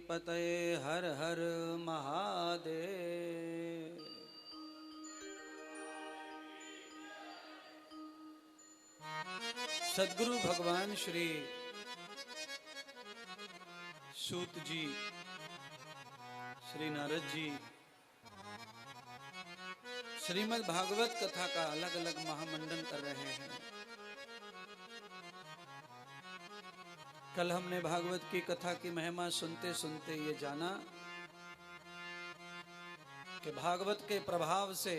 पतये हर हर महादेव। सद्गुरु भगवान श्री सूत जी, श्री नारद जी श्रीमद् भागवत कथा का अलग अलग महामंडन कर रहे हैं। कल हमने भागवत की कथा की महिमा सुनते सुनते ये जाना कि भागवत के प्रभाव से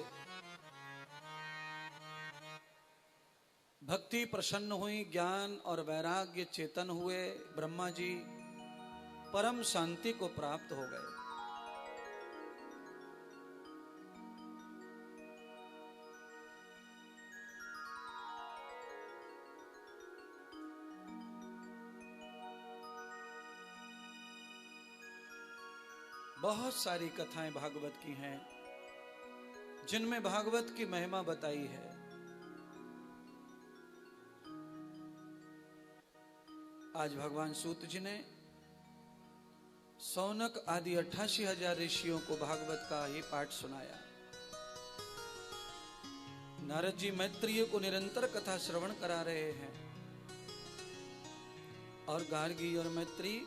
भक्ति प्रसन्न हुई, ज्ञान और वैराग्य चेतन हुए, ब्रह्मा जी परम शांति को प्राप्त हो गए। बहुत सारी कथाएं भागवत की हैं जिनमें भागवत की महिमा बताई है। आज भगवान सूत जी ने सौनक आदि 88,000 ऋषियों को भागवत का ही पाठ सुनाया। नारद जी मैत्रेय को निरंतर कथा श्रवण करा रहे हैं और गार्गी और मैत्रेय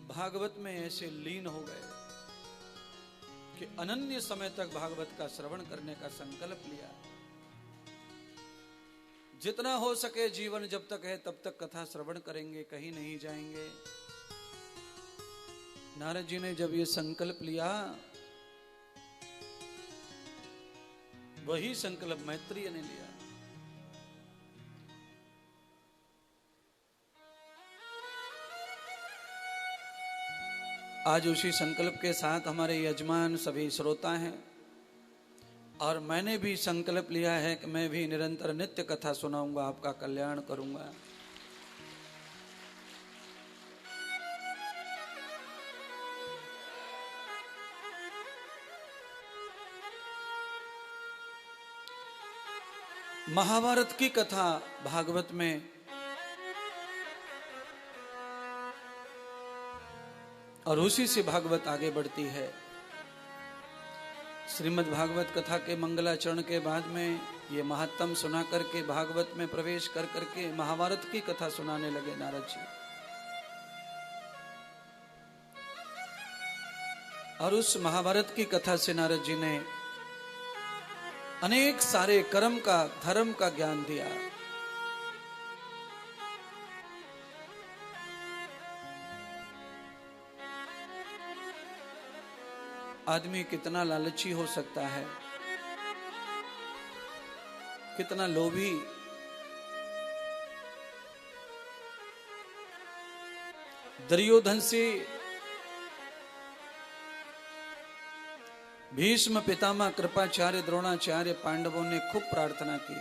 भागवत में ऐसे लीन हो गए कि अनन्य समय तक भागवत का श्रवण करने का संकल्प लिया। जितना हो सके जीवन जब तक है तब तक कथा श्रवण करेंगे, कहीं नहीं जाएंगे। नारद जी ने जब ये संकल्प लिया, वही संकल्प मैत्रेय ने लिया। आज उसी संकल्प के साथ हमारे यजमान सभी श्रोता हैं और मैंने भी संकल्प लिया है कि मैं भी निरंतर नित्य कथा सुनाऊंगा, आपका कल्याण करूंगा। महाभारत की कथा भागवत में और उसी से भागवत आगे बढ़ती है। श्रीमद् भागवत कथा के मंगलाचरण के बाद में ये महात्म सुना करके भागवत में प्रवेश कर करके महाभारत की कथा सुनाने लगे नारद जी। और उस महाभारत की कथा से नारद जी ने अनेक सारे कर्म का, धर्म का ज्ञान दिया। आदमी कितना लालची हो सकता है, कितना लोभी। दुर्योधन से भीष्म पितामह कृपाचार्य द्रोणाचार्य पांडवों ने खूब प्रार्थना की।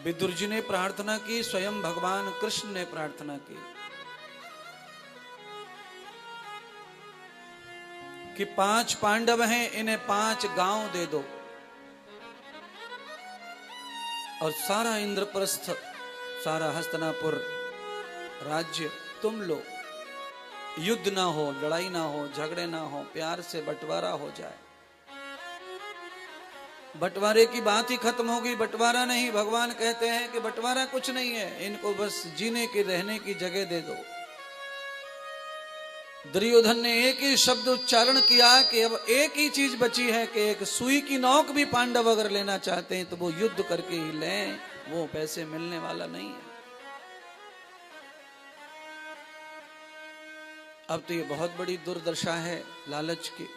विदुर जी ने प्रार्थना की, स्वयं भगवान कृष्ण ने प्रार्थना की कि 5 पांडव हैं, इन्हें 5 गांव दे दो और सारा इंद्रप्रस्थ, सारा हस्तिनापुर राज्य तुम लो। युद्ध ना हो, लड़ाई ना हो, झगड़े ना हो, प्यार से बंटवारा हो जाए। बंटवारे की बात ही खत्म होगी। बंटवारा नहीं, भगवान कहते हैं कि बंटवारा कुछ नहीं है, इनको बस जीने की, रहने की जगह दे दो। दुर्योधन ने एक ही शब्द उच्चारण किया कि अब एक ही चीज बची है कि एक सुई की नोक भी पांडव अगर लेना चाहते हैं तो वो युद्ध करके ही लें, वो पैसे मिलने वाला नहीं है। अब तो ये बहुत बड़ी दुर्दशा है लालच की।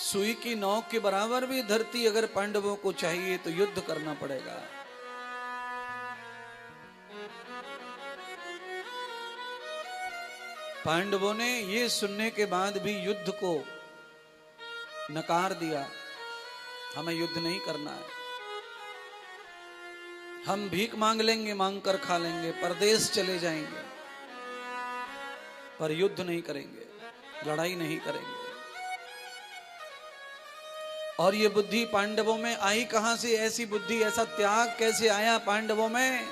सुई की नोक के बराबर भी धरती अगर पांडवों को चाहिए तो युद्ध करना पड़ेगा। पांडवों ने ये सुनने के बाद भी युद्ध को नकार दिया। हमें युद्ध नहीं करना है, हम भीख मांग लेंगे, मांग कर खा लेंगे, परदेश चले जाएंगे, पर युद्ध नहीं करेंगे, लड़ाई नहीं करेंगे। और ये बुद्धि पांडवों में आई कहां से? ऐसी बुद्धि, ऐसा त्याग कैसे आया पांडवों में?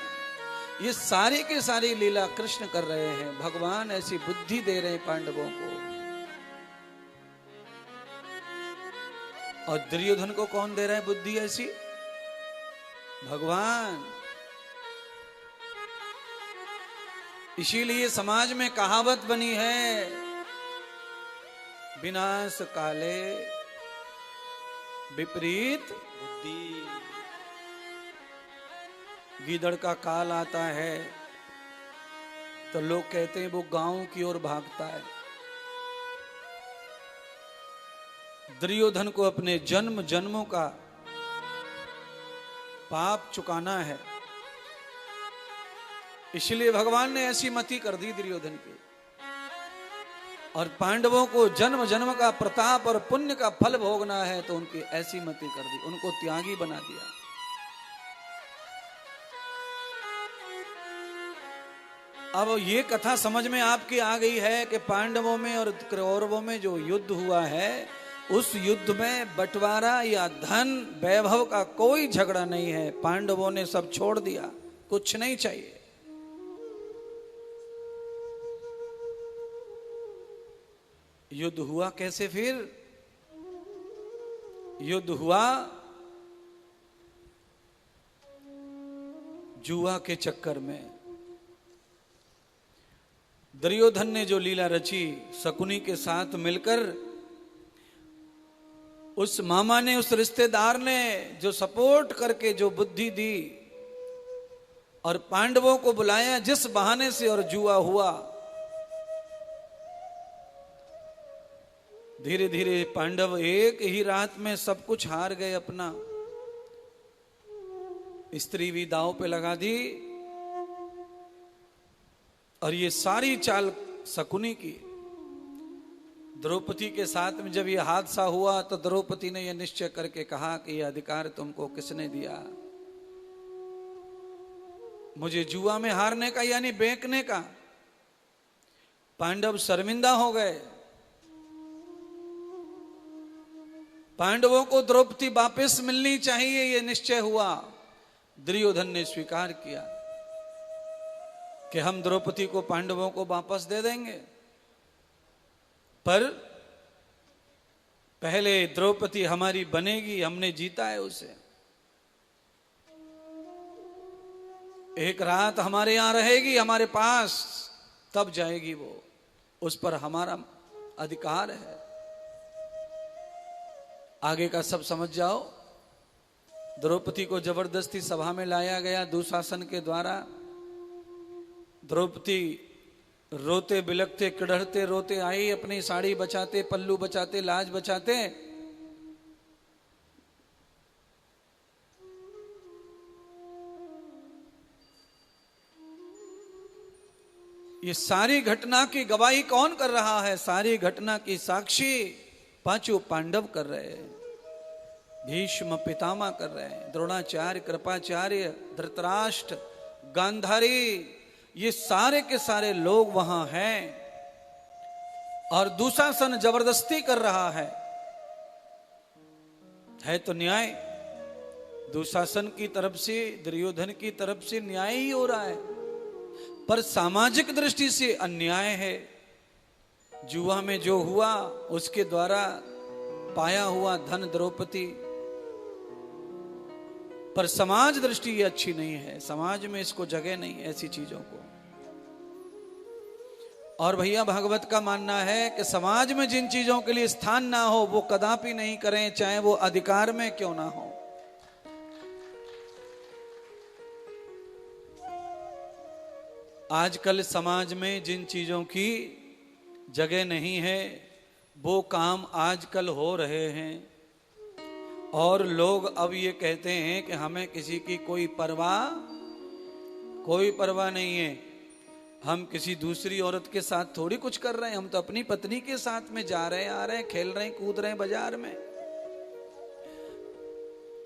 ये सारी की सारी लीला कृष्ण कर रहे हैं। भगवान ऐसी बुद्धि दे रहे हैं पांडवों को। और दुर्योधन को कौन दे रहा है बुद्धि ऐसी? भगवान। इसीलिए समाज में कहावत बनी है, विनाश काले विपरीत बुद्धि। गीदड़ का काल आता है तो लोग कहते हैं वो गांव की ओर भागता है। दुर्योधन को अपने जन्म जन्मों का पाप चुकाना है, इसलिए भगवान ने ऐसी मति कर दी दुर्योधन की। और पांडवों को जन्म जन्म का प्रताप और पुण्य का फल भोगना है तो उनकी ऐसी मति कर दी, उनको त्यागी बना दिया। अब ये कथा समझ में आपकी आ गई है कि पांडवों में और कौरवों में जो युद्ध हुआ है, उस युद्ध में बंटवारा या धन वैभव का कोई झगड़ा नहीं है। पांडवों ने सब छोड़ दिया, कुछ नहीं चाहिए। युद्ध हुआ कैसे फिर? युद्ध हुआ जुआ के चक्कर में। दुर्योधन ने जो लीला रची शकुनी के साथ मिलकर, उस मामा ने, उस रिश्तेदार ने जो सपोर्ट करके जो बुद्धि दी और पांडवों को बुलाया जिस बहाने से, और जुआ हुआ। धीरे धीरे पांडव एक ही रात में सब कुछ हार गए अपना। स्त्री भी दांव पे लगा दी और ये सारी चाल शकुनी की। द्रौपदी के साथ में जब ये हादसा हुआ तो द्रौपदी ने यह निश्चय करके कहा कि यह अधिकार तुमको किसने दिया? मुझे जुआ में हारने का यानी बेचने का। पांडव शर्मिंदा हो गए। पांडवों को द्रौपदी वापस मिलनी चाहिए, यह निश्चय हुआ। दुर्योधन ने स्वीकार किया कि हम द्रौपदी को पांडवों को वापस दे देंगे, पर पहले द्रौपदी हमारी बनेगी, हमने जीता है उसे। एक रात हमारे यहां रहेगी, हमारे पास, तब जाएगी वो। उस पर हमारा अधिकार है। आगे का सब समझ जाओ। द्रौपदी को जबरदस्ती सभा में लाया गया दुशासन के द्वारा। द्रौपदी रोते बिलखते किड़हते रोते आई, अपनी साड़ी बचाते, पल्लू बचाते, लाज बचाते। ये सारी घटना की गवाही कौन कर रहा है? सारी घटना की साक्षी पांचों पांडव कर रहे हैं। भीष्म पितामह कर रहे हैं, द्रोणाचार्य, कृपाचार्य, धृतराष्ट्र, गांधारी, ये सारे के सारे लोग वहां हैं। और दुशासन जबरदस्ती कर रहा है तो न्याय दुशासन की तरफ से, दुर्योधन की तरफ से न्याय ही हो रहा है, पर सामाजिक दृष्टि से अन्याय है। जुआ में जो हुआ उसके द्वारा पाया हुआ धन द्रौपदी, पर समाज दृष्टि ये अच्छी नहीं है। समाज में इसको जगह नहीं ऐसी चीजों को। और भैया भागवत का मानना है कि समाज में जिन चीजों के लिए स्थान ना हो वो कदापि नहीं करें, चाहे वो अधिकार में क्यों ना हो। आजकल समाज में जिन चीजों की जगह नहीं है वो काम आजकल हो रहे हैं। और लोग अब ये कहते हैं कि हमें किसी की कोई परवाह नहीं है। हम किसी दूसरी औरत के साथ थोड़ी कुछ कर रहे हैं, हम तो अपनी पत्नी के साथ में जा रहे हैं, आ रहे हैं, खेल रहे हैं, कूद रहे हैं बाजार में।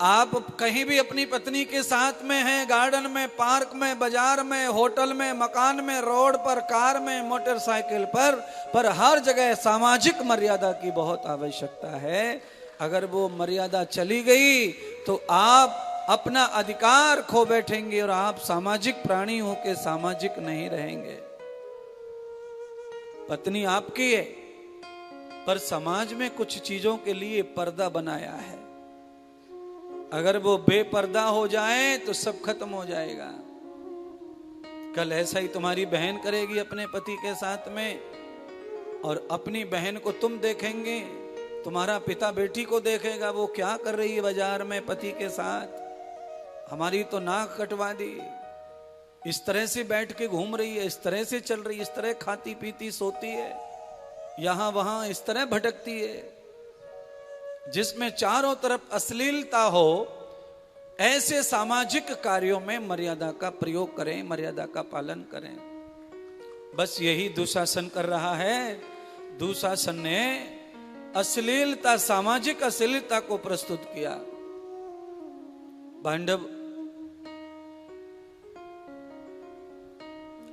आप कहीं भी अपनी पत्नी के साथ में हैं, गार्डन में, पार्क में, बाजार में, होटल में, मकान में, रोड पर, कार में, मोटरसाइकिल पर हर जगह सामाजिक मर्यादा की बहुत आवश्यकता है। अगर वो मर्यादा चली गई तो आप अपना अधिकार खो बैठेंगे और आप सामाजिक प्राणी होकर सामाजिक नहीं रहेंगे। पत्नी आपकी है, पर समाज में कुछ चीजों के लिए पर्दा बनाया है। अगर वो बेपर्दा हो जाए तो सब खत्म हो जाएगा। कल ऐसा ही तुम्हारी बहन करेगी अपने पति के साथ में, और अपनी बहन को तुम देखेंगे, तुम्हारा पिता बेटी को देखेगा वो क्या कर रही है बाजार में पति के साथ, हमारी तो नाक कटवा दी, इस तरह से बैठ के घूम रही है, इस तरह से चल रही है, इस तरह खाती पीती सोती है, यहां वहां इस तरह भटकती है। जिसमें चारों तरफ अश्लीलता हो, ऐसे सामाजिक कार्यों में मर्यादा का प्रयोग करें, मर्यादा का पालन करें। बस यही दुशासन कर रहा है। दुशासन ने अश्लीलता, सामाजिक अश्लीलता को प्रस्तुत किया। पांडव,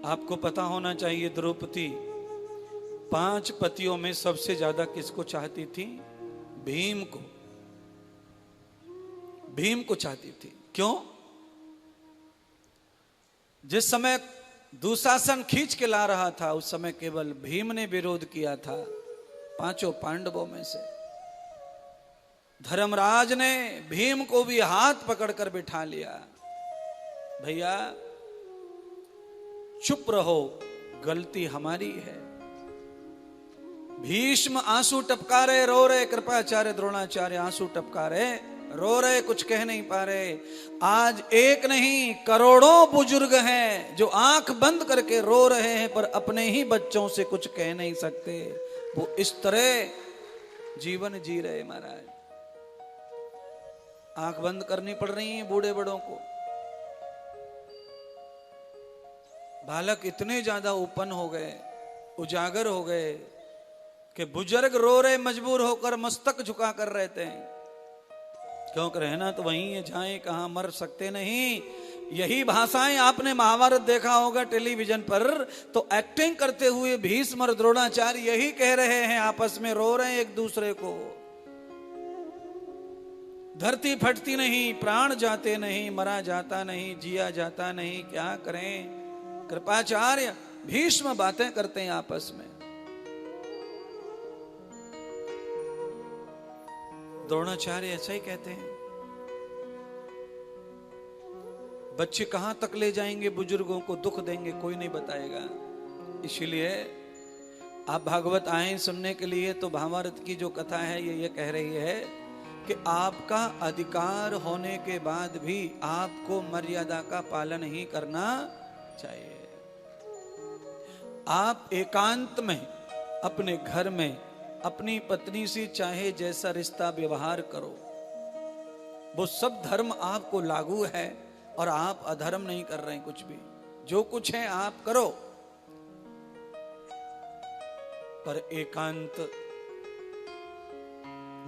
आपको पता होना चाहिए, द्रौपदी 5 पतियों में सबसे ज्यादा किसको चाहती थी? भीम को। भीम को चाहती थी। क्यों? जिस समय दुशासन खींच के ला रहा था, उस समय केवल भीम ने विरोध किया था 5 पांडवों में से। धर्मराज ने भीम को भी हाथ पकड़कर बिठा लिया। भैया चुप रहो, गलती हमारी है। भीष्म आंसू टपका रहे, रो रहे, कृपाचार्य द्रोणाचार्य आंसू टपका रहे, रो रहे, कुछ कह नहीं पा रहे। आज एक नहीं करोड़ों बुजुर्ग हैं जो आंख बंद करके रो रहे हैं, पर अपने ही बच्चों से कुछ कह नहीं सकते। वो इस तरह जीवन जी रहे महाराज। आंख बंद करनी पड़ रही है बूढ़े बड़ों को। बालक इतने ज्यादा ओपन हो गए, उजागर हो गए कि बुजुर्ग रो रहे, मजबूर होकर मस्तक झुका कर रहते हैं। क्योंकि रहना तो वहीं है, जाए कहां, मर सकते नहीं। यही भाषाएं आपने महाभारत देखा होगा टेलीविजन पर, तो एक्टिंग करते हुए भीष्म और द्रोणाचार्य यही कह रहे हैं, आपस में रो रहे हैं एक दूसरे को। धरती फटती नहीं, प्राण जाते नहीं, मरा जाता नहीं, जिया जाता नहीं, क्या करें। कृपाचार्य भीष्म बातें करते हैं आपस में। द्रोणाचार्य ऐसा ही कहते हैं। बच्चे कहां तक ले जाएंगे बुजुर्गों को, दुख देंगे, कोई नहीं बताएगा। इसीलिए आप भागवत आए सुनने के लिए, तो महाभारत की जो कथा है ये कह रही है कि आपका अधिकार होने के बाद भी आपको मर्यादा का पालन ही करना चाहिए। आप एकांत में अपने घर में अपनी पत्नी से चाहे जैसा रिश्ता व्यवहार करो, वो सब धर्म आपको लागू है, और आप अधर्म नहीं कर रहे हैं। कुछ भी जो कुछ है आप करो, पर एकांत।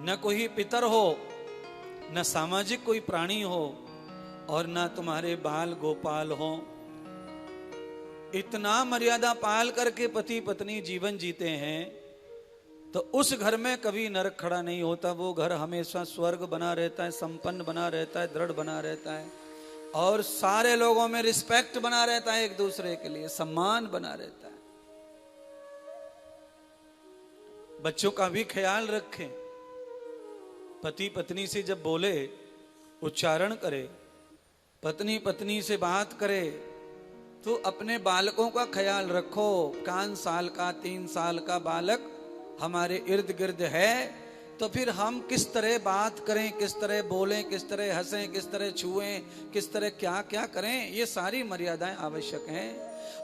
न कोई पितर हो, न सामाजिक कोई प्राणी हो, और न तुम्हारे बाल गोपाल हो। इतना मर्यादा पाल करके पति पत्नी जीवन जीते हैं, तो उस घर में कभी नरक खड़ा नहीं होता। वो घर हमेशा स्वर्ग बना रहता है, संपन्न बना रहता है, दृढ़ बना रहता है, और सारे लोगों में रिस्पेक्ट बना रहता है, एक दूसरे के लिए सम्मान बना रहता है। बच्चों का भी ख्याल रखें। पति पत्नी से जब बोले, उच्चारण करे, पत्नी पत्नी से बात करे, तो अपने बालकों का ख्याल रखो। 5 साल का 3 साल का बालक हमारे इर्द गिर्द है, तो फिर हम किस तरह बात करें, किस तरह बोलें, किस तरह हंसें, किस तरह छुएं, किस तरह क्या क्या करें, ये सारी मर्यादाएं आवश्यक हैं।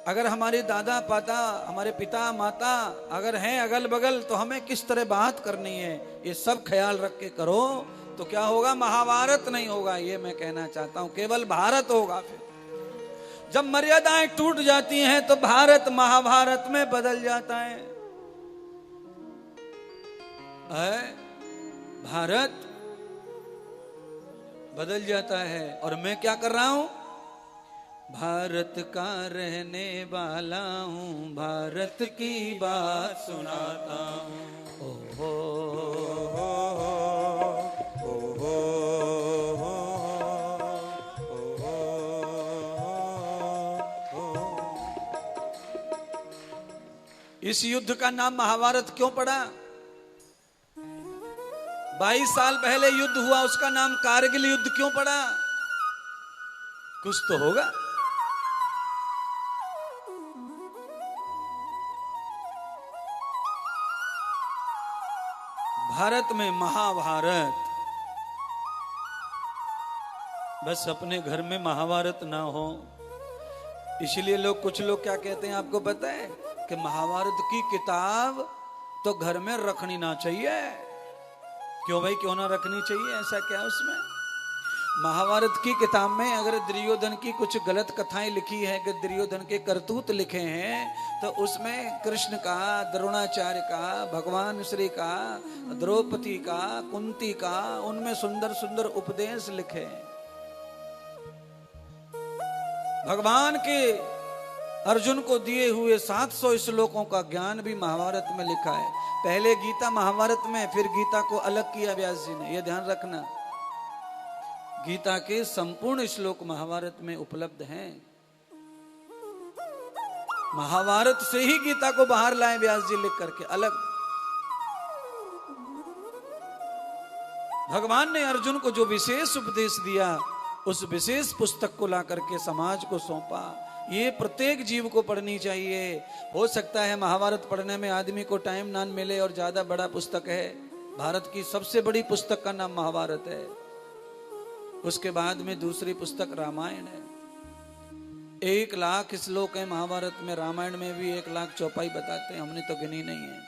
अगर हमारे दादा पाता, हमारे पिता माता अगर हैं अगल बगल, तो हमें किस तरह बात करनी है, ये सब ख्याल रख के करो, तो क्या होगा, महाभारत नहीं होगा। ये मैं कहना चाहता हूं, केवल भारत होगा। फिर जब मर्यादाएं टूट जाती हैं तो भारत महाभारत में बदल जाता है। भारत बदल जाता है। और मैं क्या कर रहा हूं, भारत का रहने वाला हूं, भारत की बात सुनाता हूं। ओ हो इस युद्ध का नाम महाभारत क्यों पड़ा? 22 साल पहले युद्ध हुआ, उसका नाम कारगिल युद्ध क्यों पड़ा? कुछ तो होगा। भारत में महाभारत, बस अपने घर में महाभारत ना हो, इसलिए लोग, कुछ लोग क्या कहते हैं आपको पता है? कि महाभारत की किताब तो घर में रखनी ना चाहिए। क्यों भाई, क्यों ना रखनी चाहिए? ऐसा क्या है उसमें? महाभारत की किताब में अगर दुर्योधन की कुछ गलत कथाएं लिखी है, कि दुर्योधन के करतूत लिखे हैं, तो उसमें कृष्ण का, द्रोणाचार्य का, भगवान श्री का, द्रौपदी का, कुंती का, उनमें सुंदर सुंदर उपदेश लिखे हैं। भगवान के अर्जुन को दिए हुए 700 श्लोकों का ज्ञान भी महाभारत में लिखा है। पहले गीता महाभारत में, फिर गीता को अलग किया व्यास जी ने, यह ध्यान रखना। गीता के संपूर्ण श्लोक महाभारत में उपलब्ध हैं। महाभारत से ही गीता को बाहर लाए व्यास जी लिख करके अलग। भगवान ने अर्जुन को जो विशेष उपदेश दिया, उस विशेष पुस्तक को ला करके समाज को सौंपा। ये प्रत्येक जीव को पढ़नी चाहिए। हो सकता है महाभारत पढ़ने में आदमी को टाइम ना मिले और ज्यादा बड़ा पुस्तक है। भारत की सबसे बड़ी पुस्तक का नाम महाभारत है। उसके बाद में दूसरी पुस्तक रामायण है। 1 लाख श्लोक है महाभारत में, रामायण में भी 1 लाख चौपाई बताते हैं, हमने तो गिनी नहीं है।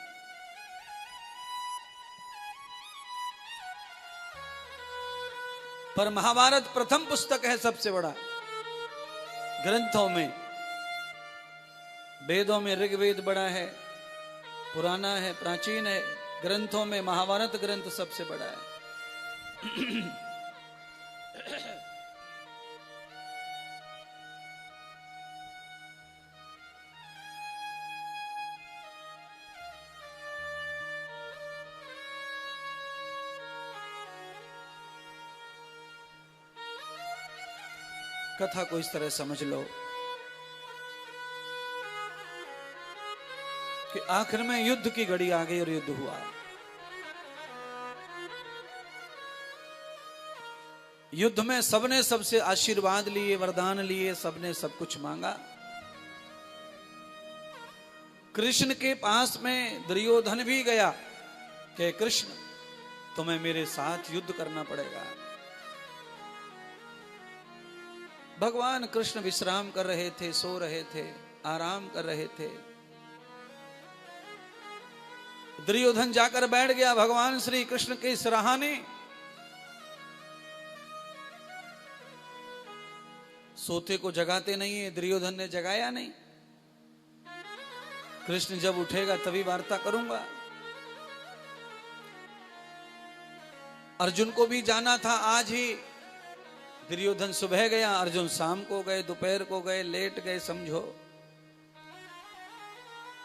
पर महाभारत प्रथम पुस्तक है, सबसे बड़ा। ग्रंथों में, वेदों में ऋग्वेद बड़ा है, पुराना है, प्राचीन है। ग्रंथों में महाभारत ग्रंथ सबसे बड़ा है। कथा को इस तरह समझ लो कि आखिर में युद्ध की घड़ी आ गई और युद्ध हुआ। युद्ध में सबने सबसे आशीर्वाद लिए, वरदान लिए, सबने सब कुछ मांगा। कृष्ण के पास में दुर्योधन भी गया कि कृष्ण, तुम्हें मेरे साथ युद्ध करना पड़ेगा। भगवान कृष्ण विश्राम कर रहे थे, सो रहे थे, आराम कर रहे थे। दुर्योधन जाकर बैठ गया भगवान श्री कृष्ण के सिरहाने। सोते को जगाते नहीं है, दुर्योधन ने जगाया नहीं। कृष्ण जब उठेगा तभी वार्ता करूंगा। अर्जुन को भी जाना था आज ही। दुर्योधन सुबह गया, अर्जुन शाम को गए, दोपहर को गए, लेट गए, समझो।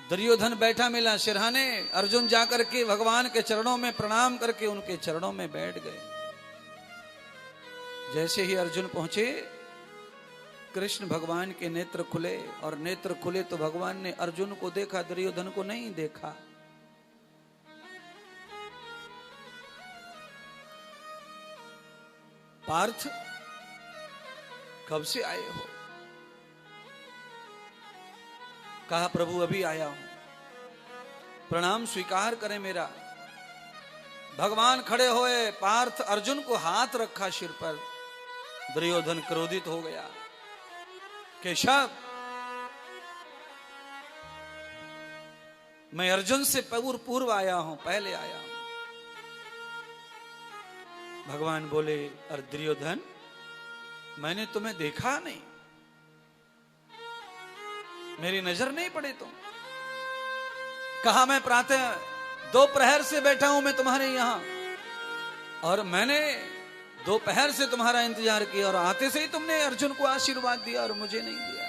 दुर्योधन बैठा मिला सिरहाने, अर्जुन जाकर के भगवान के चरणों में प्रणाम करके उनके चरणों में बैठ गए। जैसे ही अर्जुन पहुंचे, कृष्ण भगवान के नेत्र खुले, और नेत्र खुले तो भगवान ने अर्जुन को देखा, दुर्योधन को नहीं देखा। पार्थ, कब से आए हो? कहा प्रभु अभी आया हूं, प्रणाम स्वीकार करें मेरा। भगवान खड़े हुए, पार्थ अर्जुन को हाथ रखा सिर पर। दुर्योधन क्रोधित हो गया। केशव, मैं अर्जुन से पूर्व आया हूं, पहले आया हूं। भगवान बोले, अरे दुर्योधन, मैंने तुम्हें देखा नहीं, मेरी नजर नहीं पड़े तुम। कहा मैं प्रातः 2 प्रहर से बैठा हूं मैं तुम्हारे यहां, और मैंने दोपहर से तुम्हारा इंतजार किया, और आते से ही तुमने अर्जुन को आशीर्वाद दिया और मुझे नहीं दिया।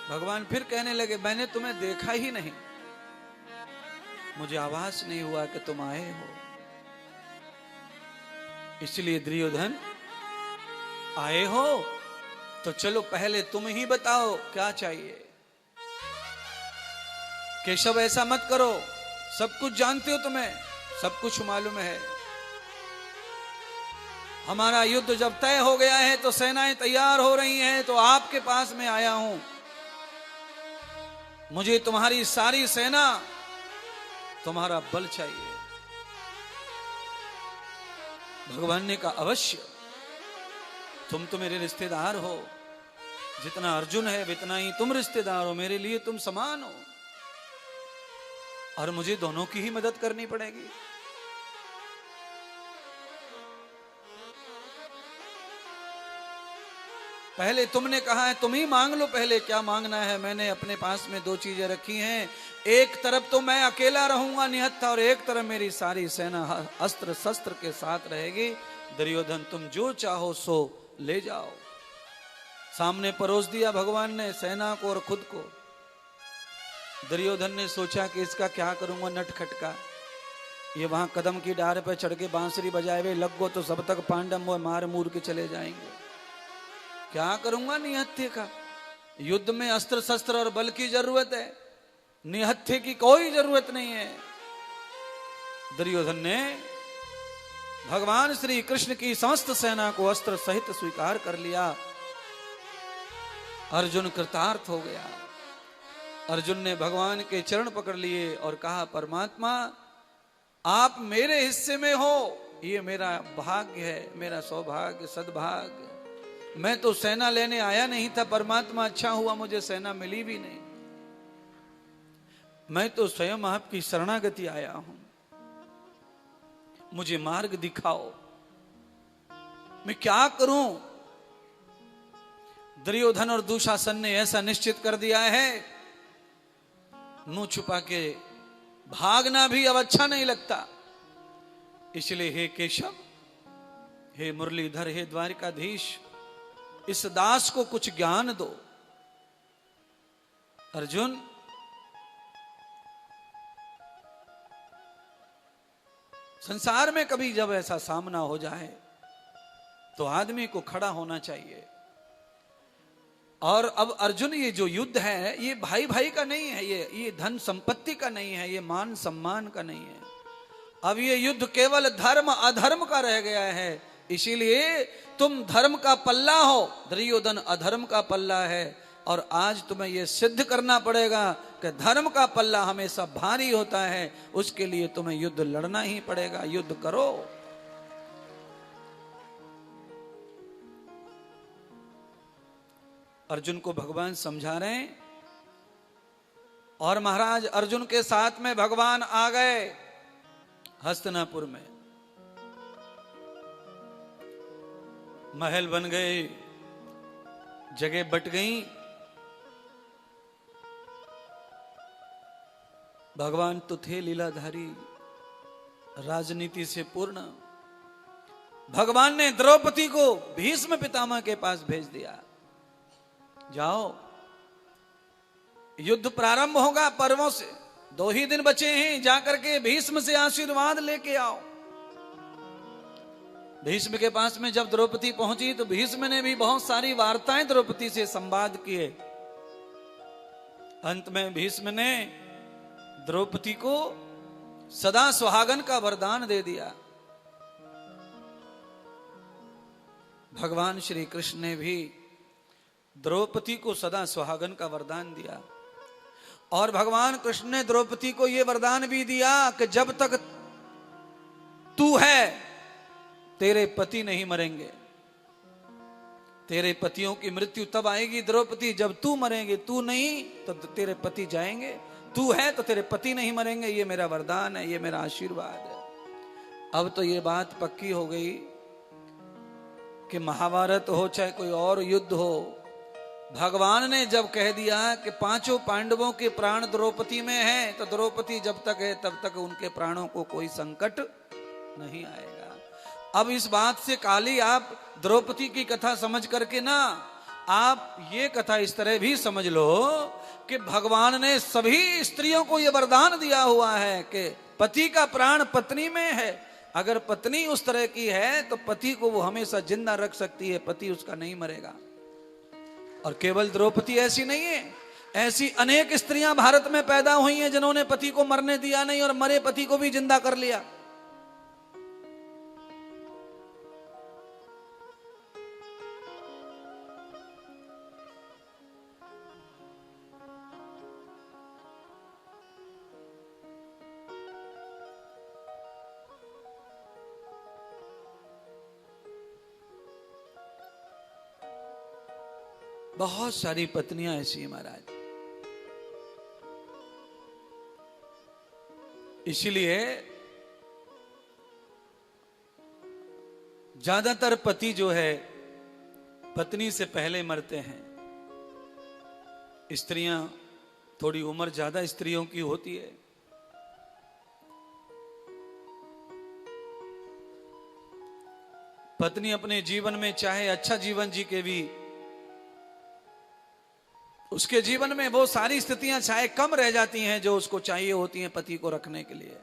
भगवान फिर कहने लगे, मैंने तुम्हें देखा ही नहीं, मुझे आभास नहीं हुआ कि तुम आए हो। इसलिए दुर्योधन, आए हो तो चलो पहले तुम ही बताओ क्या चाहिए। केशव ऐसा मत करो, सब कुछ जानते हो, तुम्हें सब कुछ मालूम है। हमारा युद्ध जब तय हो गया है तो सेनाएं तैयार हो रही हैं, तो आपके पास में आया हूं। मुझे तुम्हारी सारी सेना, तुम्हारा बल चाहिए। भगवान ने कहा अवश्य, तुम तो मेरे रिश्तेदार हो, जितना अर्जुन है उतना ही तुम रिश्तेदार हो, मेरे लिए तुम समान हो, और मुझे दोनों की ही मदद करनी पड़ेगी। पहले तुमने कहा है तुम ही मांग लो, पहले क्या मांगना है। मैंने अपने पास में दो चीजें रखी हैं, एक तरफ तो मैं अकेला रहूंगा निहत्था, और एक तरफ मेरी सारी सेना अस्त्र शस्त्र के साथ रहेगी। दुर्योधन तुम जो चाहो सो ले जाओ। सामने परोस दिया भगवान ने सेना को और खुद को। दुर्योधन ने सोचा कि इसका क्या करूंगा नटखटका, ये वहां कदम की डार पर चढ़ के बांसुरी बजाए हुए लग गो तो सब तक पांडव मार मूर के चले जाएंगे। क्या करूंगा निहत्थे का, युद्ध में अस्त्र शस्त्र और बल की जरूरत है, निहत्थे की कोई जरूरत नहीं है। दुर्योधन ने भगवान श्री कृष्ण की समस्त सेना को अस्त्र सहित स्वीकार कर लिया। अर्जुन कृतार्थ हो गया। अर्जुन ने भगवान के चरण पकड़ लिए और कहा परमात्मा आप मेरे हिस्से में हो, ये मेरा भाग्य है, मेरा सौभाग्य सद्भाग्य। मैं तो सेना लेने आया नहीं था परमात्मा, अच्छा हुआ मुझे सेना मिली भी नहीं। मैं तो स्वयं आपकी शरणागति आया हूं, मुझे मार्ग दिखाओ, मैं क्या करूं। दुर्योधन और दुशासन ने ऐसा निश्चित कर दिया है, मुंह छुपा के भागना भी अब अच्छा नहीं लगता। इसलिए हे केशव, हे मुरलीधर, हे द्वारिकाधीश, इस दास को कुछ ज्ञान दो। अर्जुन संसार में कभी जब ऐसा सामना हो जाए तो आदमी को खड़ा होना चाहिए। और अब अर्जुन ये जो युद्ध है ये भाई भाई का नहीं है, ये धन संपत्ति का नहीं है, ये मान सम्मान का नहीं है। अब ये युद्ध केवल धर्म अधर्म का रह गया है। इसीलिए तुम धर्म का पल्ला हो, दुर्योधन अधर्म का पल्ला है, और आज तुम्हें यह सिद्ध करना पड़ेगा कि धर्म का पल्ला हमेशा भारी होता है। उसके लिए तुम्हें युद्ध लड़ना ही पड़ेगा। युद्ध करो। अर्जुन को भगवान समझा रहे हैं, और महाराज अर्जुन के साथ में भगवान आ गए हस्तिनापुर में। महल बन गए, जगह बट गई। भगवान तो थे लीलाधारी, राजनीति से पूर्ण। भगवान ने द्रौपदी को भीष्म पितामह के पास भेज दिया, जाओ युद्ध प्रारंभ होगा पर्वों से, 2 ही दिन बचे हैं, जाकर के भीष्म से आशीर्वाद लेके आओ। भीष्म के पास में जब द्रौपदी पहुंची तो भीष्म ने भी बहुत सारी वार्ताएं द्रौपदी से संवाद किए। अंत में भीष्म ने द्रौपदी को सदा सुहागन का वरदान दे दिया। भगवान श्री कृष्ण ने भी द्रौपदी को सदा सुहागन का वरदान दिया। और भगवान कृष्ण ने द्रौपदी को यह वरदान भी दिया कि जब तक तू है तेरे पति नहीं मरेंगे। तेरे पतियों की मृत्यु तब आएगी द्रौपदी जब तू मरेंगे, तू नहीं तो तेरे पति जाएंगे, तू है तो तेरे पति नहीं मरेंगे। ये मेरा वरदान है, ये मेरा आशीर्वाद है। अब तो ये बात पक्की हो गई कि महाभारत हो चाहे कोई और युद्ध हो, भगवान ने जब कह दिया कि 5 पांडवों के प्राण द्रौपदी में हैं, तो द्रौपदी जब तक है तब तक उनके प्राणों को कोई संकट नहीं आएगा। अब इस बात से काली आप द्रौपदी की कथा समझ करके ना, आप ये कथा इस तरह भी समझ लो कि भगवान ने सभी स्त्रियों को यह वरदान दिया हुआ है कि पति का प्राण पत्नी में है। अगर पत्नी उस तरह की है तो पति को वो हमेशा जिंदा रख सकती है, पति उसका नहीं मरेगा। और केवल द्रौपदी ऐसी नहीं है, ऐसी अनेक स्त्रियां भारत में पैदा हुई हैं जिन्होंने पति को मरने दिया नहीं और मरे पति को भी जिंदा कर लिया। बहुत सारी पत्नियां ऐसी हैं महाराज। इसीलिए ज्यादातर पति जो है पत्नी से पहले मरते हैं। स्त्रियां थोड़ी उम्र ज्यादा स्त्रियों की होती है। पत्नी अपने जीवन में चाहे अच्छा जीवन जी के भी उसके जीवन में वो सारी स्थितियां चाहे कम रह जाती हैं जो उसको चाहिए होती हैं पति को रखने के लिए।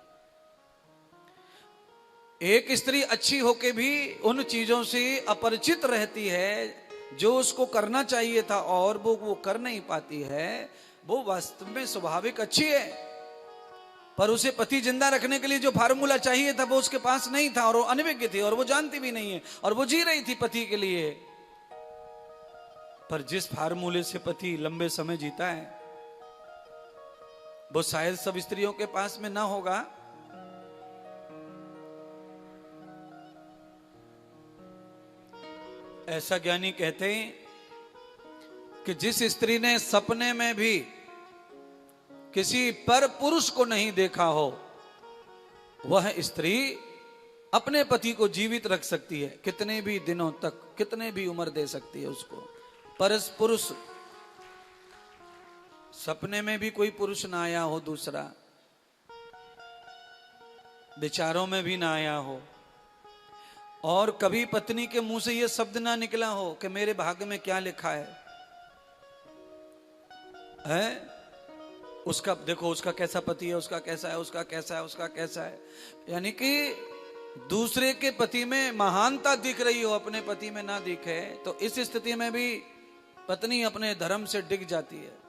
एक स्त्री अच्छी होके भी उन चीजों से अपरिचित रहती है जो उसको करना चाहिए था और वो कर नहीं पाती है। वो वास्तव में स्वाभाविक अच्छी है, पर उसे पति जिंदा रखने के लिए जो फार्मूला चाहिए था वो उसके पास नहीं था और वो अनभिज्ञ थी और वो जानती भी नहीं है और वो जी रही थी पति के लिए। पर जिस फार्मूले से पति लंबे समय जीता है वो शायद सब स्त्रियों के पास में ना होगा। ऐसा ज्ञानी कहते हैं कि जिस स्त्री ने सपने में भी किसी पर पुरुष को नहीं देखा हो वह स्त्री अपने पति को जीवित रख सकती है, कितने भी दिनों तक, कितने भी उम्र दे सकती है उसको। पर पुरुष सपने में भी कोई पुरुष ना आया हो, दूसरा विचारों में भी ना आया हो और कभी पत्नी के मुंह से यह शब्द ना निकला हो कि मेरे भाग्य में क्या लिखा है? उसका देखो, उसका कैसा पति है, उसका कैसा है, उसका कैसा है, उसका कैसा है। यानी कि दूसरे के पति में महानता दिख रही हो, अपने पति में ना दिखे, तो इस स्थिति में भी पत्नी अपने धर्म से डिग जाती है।